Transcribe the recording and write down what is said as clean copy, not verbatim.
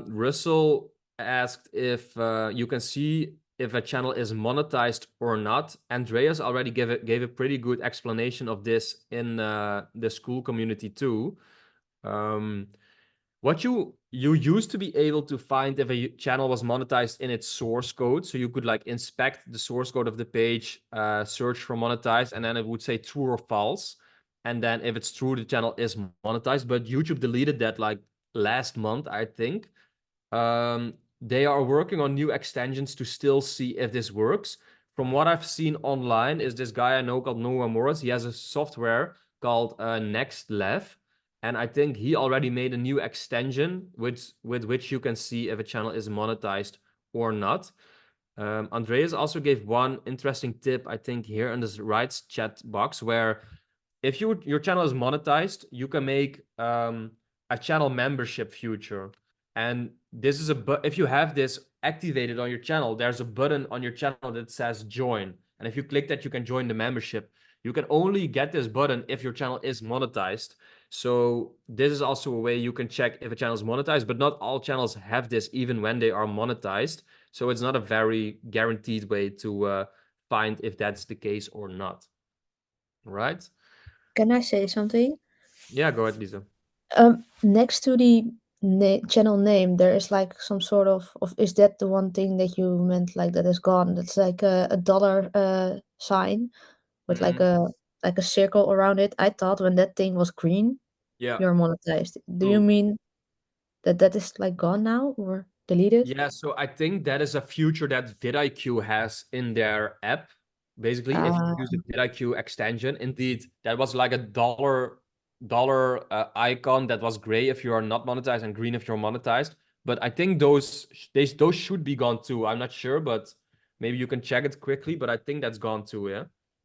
Russell asked if you can see if a channel is monetized or not. Andreas already gave a pretty good explanation of this in the school community too. What you used to be able to find if a channel was monetized in its source code, so you could like inspect the source code of the page, search for monetized, and then it would say true or false. And then if it's true, the channel is monetized. But YouTube deleted that like last month, I think. They are working on new extensions to still see if this works. From what I've seen online, is this guy I know called Noah Morris. He has a software called NextLev, and I think he already made a new extension with which you can see if a channel is monetized or not. Andreas also gave one interesting tip, I think, here in this rights chat box, where if your channel is monetized, you can make a channel membership feature. And this is if you have this activated on your channel, there's a button on your channel that says join. And if you click that, you can join the membership. You can only get this button if your channel is monetized. So this is also a way you can check if a channel is monetized, but not all channels have this even when they are monetized. So it's not a very guaranteed way to find if that's the case or not. Right? Can I say something? Yeah, go ahead, Lisa. Next to the channel name, there is like some sort of is that the one thing that you meant like that is gone? That's like a dollar sign with Mm-hmm. like a circle around it. I thought when that thing was green, Yeah, you're monetized. Do you true. mean that that is like gone now or deleted? Yeah, so I think that is a feature that vidIQ has in their app. Basically, if you Uh, use the vidIQ extension, indeed, that was like a dollar icon that was gray if you are not monetized and green if you're monetized. But I think those should be gone too. I'm not sure, but maybe you can check it quickly. But I think that's gone too. Yeah.